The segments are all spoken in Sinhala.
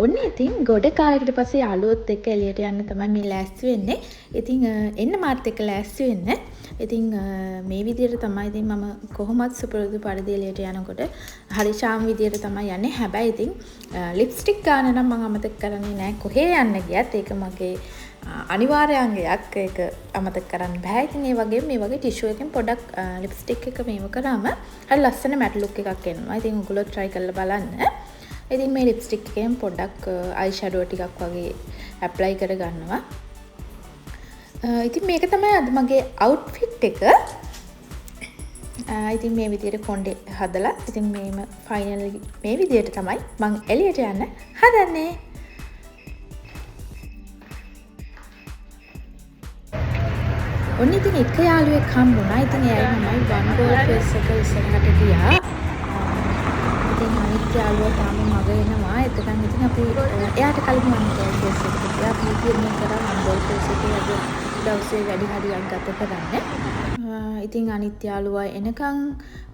ඔන්න ඉතින් ගොඩ කාලෙකට පස්සේ යාළුවොත් එක්ක එළියට යන්න තමයි මේ ලෑස්ති වෙන්නේ. ඉතින් එන්න මාත් එක්ක ලෑස්ති වෙන්න. ඉතින් මේ විදිහට තමයි ඉතින් මම කොහොමත් සුපුරුදු පරිදි එළියට යනකොට හරි ශාම් විදිහට තමයි යන්නේ. හැබැයි ඉතින් ලිප්ස්ටික් ගන්න නම් මම අමතක කරන්නේ නැහැ. කොහේ යන්න ගියත් ඒක මගේ අනිවාර්ය අංගයක්. ඒක අමතක කරන්න බෑ. ඉතින් ඒ වගේම මේ වගේ ටිෂු එකෙන් පොඩක් ලිප්ස්ටික් එක මේව කරාම හරි ලස්සන මැට් ලුක් එකක් එනවා. ඉතින් ඔයගොල්ලෝ try කරලා බලන්න. ඉතින් මේ ලිප්ස්ටික් එකෙන් පොඩ්ඩක් අයි ෂැඩෝ ටිකක් වගේ ඇප්ලයි කරගන්නවා. ඉතින් මේක තමයි අද මගේ අවුට්ෆිට් එක. ඉතින් මේ විදිහට කොණ්ඩේ හදලා ඉතින් මේම ෆයිනලි මේ විදිහට තමයි මම එළියට යන්න හදන්නේ. ඔන්න ඉතින් එක යාළුවෙක් හම්බුණා. ඉතින් එයායි මමයි වන් ගෝල් ෆේස් එක ඉස්සරහට ගියා. යාළුවා තාම මග එනවා. එතකන් ඉතින් අපි එයාට කලින් වන් ගෝල් ෆේස් එකට ගියා. අපි තීරණය කරා වන් ගෝල් ෆේස් එකේ අද දවසේ වැඩි හරියක් ගත කරන්න. ඉතින් අනිත් යාළුවා එනකන්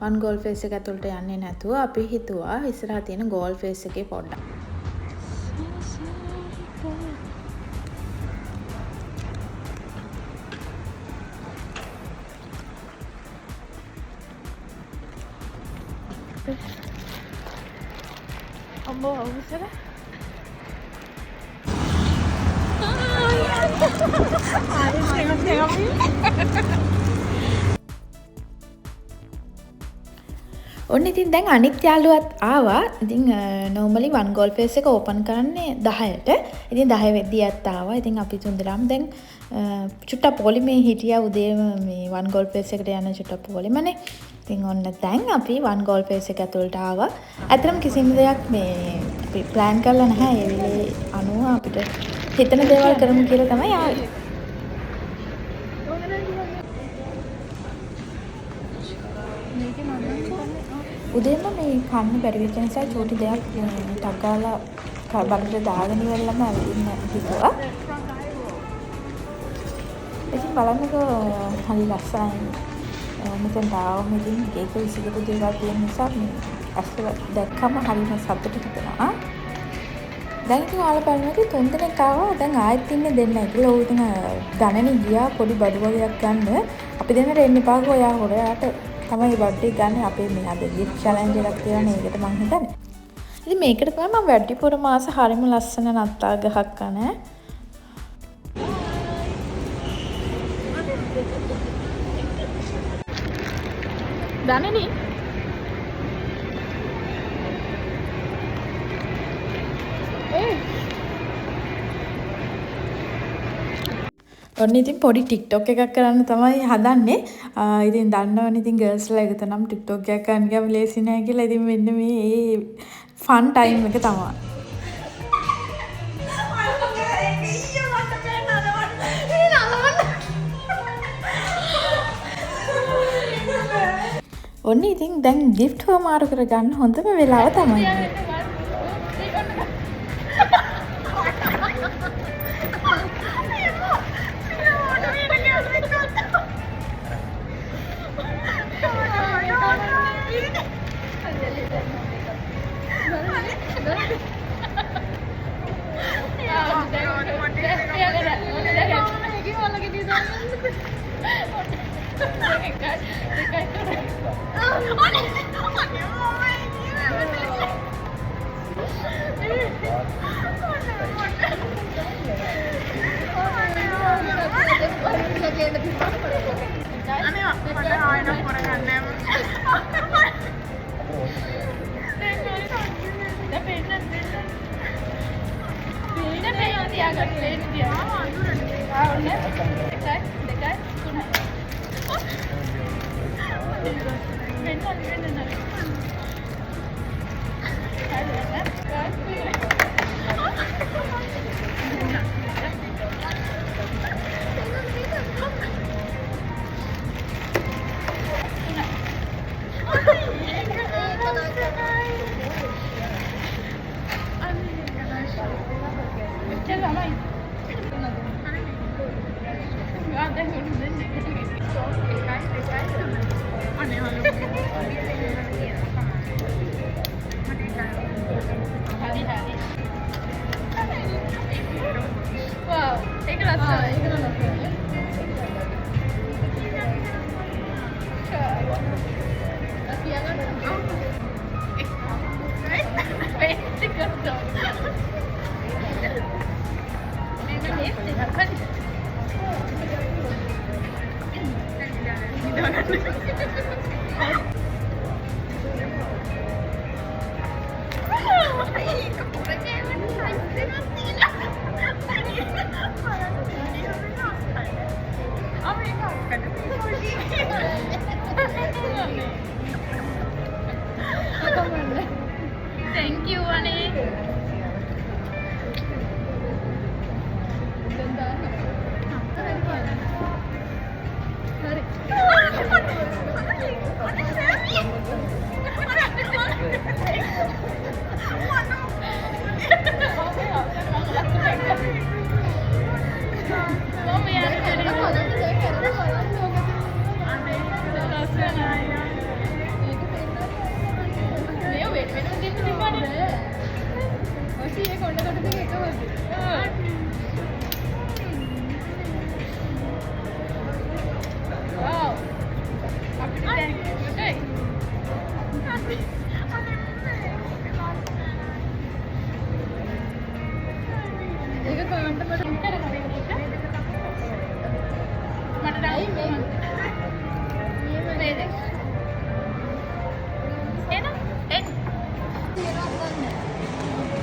වන් ගෝල් ෆේස් එක ඇතුළට යන්නේ නැතුව අපි හිතුවා ඉස්සරහා තියෙන ගෝල් ෆේස් එකේ පොඩ්ඩක් අම්මෝ අවසර ඔන්න ඉතින් දැන් අනිත් යාළුවත් ආවා. ඉතින් normally වන් ගෝල් ෆේස් එක ඕපන් කරන්නේ 10ට. ඉතින් 10 වෙද්දියත් ආවා. ඉතින් අපි තුන්දෙනාම දැන් චුට්ටක් පොලිමේ හිටියා උදේම මේ වන් ගෝල් ෆේස් එකට යන චුට්ටක් පොලිමනේ. ඉතින් ඔන්න දැන් අපි වන් ගෝල් ෆේස් එක ඇතුළට ආවා. ඇත්තටම කිසිම දෙයක් මේ අපි ප්ලෑන් කරලා නැහැ. ඒ වෙලේ අනුව අපිට හිතන දේවල් කරමු කියලා තමයි ආවේ. උදේම මේ කන්න බැරි වෙච්ච නිසා චූටි දෙයක් ටක් ගාලා බඩට දාගෙන ඉවරලම ඇවිදින්න හිතුවා. ඉතින් බලන්නකෝ හරි ලස්සනයි. මෙතන තාම ඉතින් ඒක විසිකපු දේවල් තියෙන නිසා අස්සල දැක්කම හරිම සතුටු හිතෙනවා. දැන් ඉතින් ඔයාලා බලන්නකෝ 3 දෙනෙක් ආවා. දැන් ආයෙත් ඉන්නේ දෙන්නයි කියලා. ඔය ඉතින් ගණනේ ගියා පොඩි බඩු වගේක් ගන්න. අපි දෙන්නට එන්න එපාකෝ. ඔයා හොරයාට තමයි බර්ත්ඩේ ගන්න. අපේ මේ අද ගිෆ්ට් චැලෙන්ජ් එකක් තියෙනවා. ඒකට මං හිතන්නේ. ඉතින් මේකට තමයි මම වැඩිපුර මාස හරිම ලස්සන නත්තා ගහක් කන. දනනි ඔන්න ඉතින් පොඩි ටික්ටොක් එකක් කරන්න තමයි හදන්නේ. ඉතින් දන්නවනේ ඉතින් ගර්ල්ස්ලා එක තනම් ටික්ටොක් එකක් කරන්න ගියාම ලේසි නෑ කියලා. ඉතින් මෙන්න මේ ෆන් ටයිම් එක තමයි. ඔන්න ඉතින් දැන් ගිෆ්ට් හොමාරු කරගන්න හොඳම වෙලාව තමයි.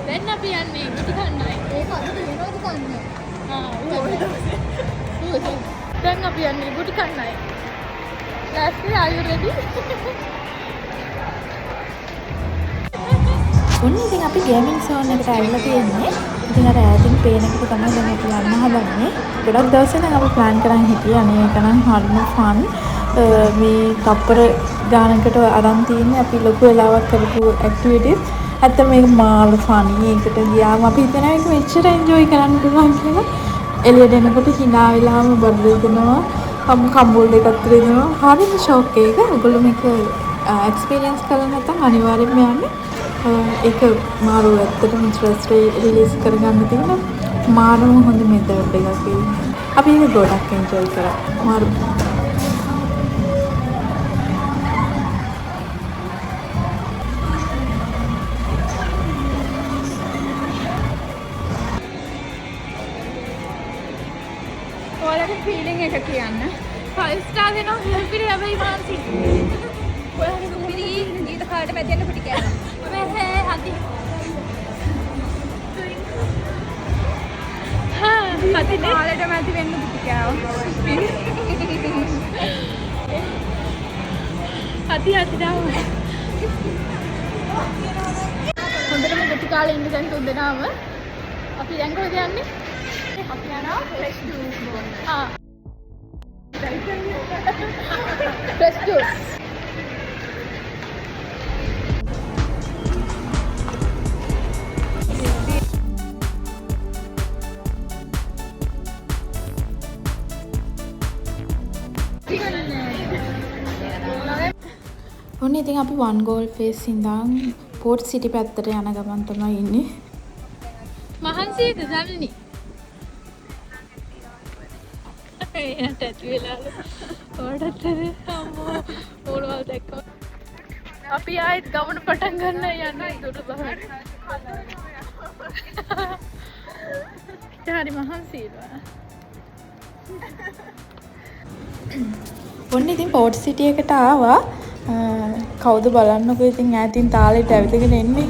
දැන් අපි යන්නේ ගුටි කන්නයි. ඒක අද වෙනවද කන්නේ? දැන් අපි යන්නේ ගුටි කන්නයි. ලෑස්ති ආයුර්වේදී. ඔන්න ඉතින් අපි ගේමින් සෝන් එකට ඇවිල්ලා තියෙන්නේ. ඉතින් අර ඈතින් පේන එකට තමයි දැන් අපි යන්න හදන්නේ. ගොඩක් දවසේ නම් අපි ප්ලෑන් කරන් හිටියේ. අනේ ඒක නම් හරිම ෆන්. මේ තප්පර ගානකට අරන් තියෙන්නේ අපි ලොකු වෙලාවක් කරපු ඇක්ටිවිටිස්. ඇත්ත මේක මාල ෆනි. ඒකට ගියාම අපි හිතනවා මේක මෙච්චර එන්ජොයි කරන්න පුළුවන් කියලා. එළියට එනකොට hina වෙලාම බඩු දෙනවා. කම්බෝල් දෙකක් දෙනවා. හරිම ෂොක් එක. ඔයගොල්ලෝ මේක එක්ස්පීරියන්ස් කරලා නැත්නම් අනිවාර්යෙන්ම යන්න. ඒක මාරු ඇත්තටම ස්ට්‍රෙස් රිලීස් කරගන්න තියෙන මාරුම හොඳ මෙතඩ් එකක්. අපි ඒක ගොඩක් එන්ජොයි කරා. මාරු ඔයාලගේ ෆීලිං එක කියන්න. 5 star දෙනවා හෙල්පිරි හැබැයි මාන්සි. ඔයාලගේ ෆීලිං ගීත කාට මැදින්න පිටි කෑවා. මේ හදි. හදි කාලේට මැදි වෙන්න පිටි කෑවා. හදි දාව. හොඳටම පිටි කාලේ ඉන්න දැන් තුන්දෙනාම අපි දැන් කොහෙද යන්නේ? අපි යනවා ෆ්‍රෙෂ් ජූස් බොන්න. Fresh juice. ඔන්න ඉතින් අපි වන් ගෝල් ෆේස් ඉඳන් පෝට් සිටි පැත්තට යන ගමන් තමයි ඉන්නේ. මහන්සියද දන්නේ? එයාට ඇති වෙලාලු. ඕඩත්තර අම්මෝ ඕනවල් දැක්කම. අපි ආයෙත් ගමන පටන් ගන්න යන්නේ දුර බහට. හරි මහන්සියද? ඔන්න ඉතින් පෝට් සිටි එකට ආවා. කවුද බලන්නකෝ ඉතින් ඈතින් තාලෙට ඇවිදගෙන එන්නේ.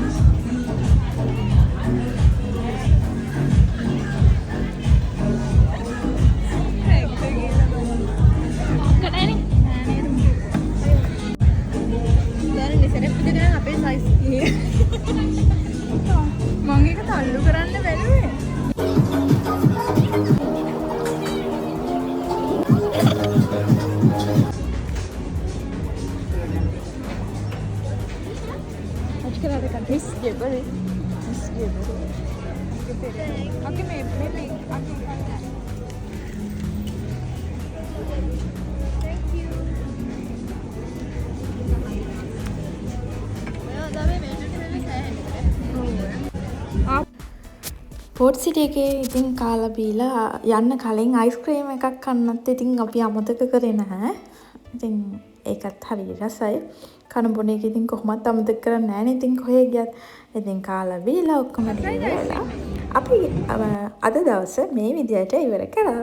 මම ඒක තල්ලු කරන්න බැලුවේ. Miss Jebel. Miss Jebel. Okay, maybe. Thank you. Port සිටි එකේ ඉතින් කාලා බීලා යන්න කලින් අයිස්ක්‍රීම් එකක් කන්නත් ඉතින් අපි අමතක කරේ නැහැ. ඉතින් ඒකත් හරි රසයි. කන බොන එක ඉතින් කොහොමත් අමතක කරන්නේ නැහැ නේ. ඉතින් කොහේ ගියත් ඉතින් කාලා බීලා ඔක්කොම ඉවරලා අපි අද දවස මේ විදියට ඉවර කරා.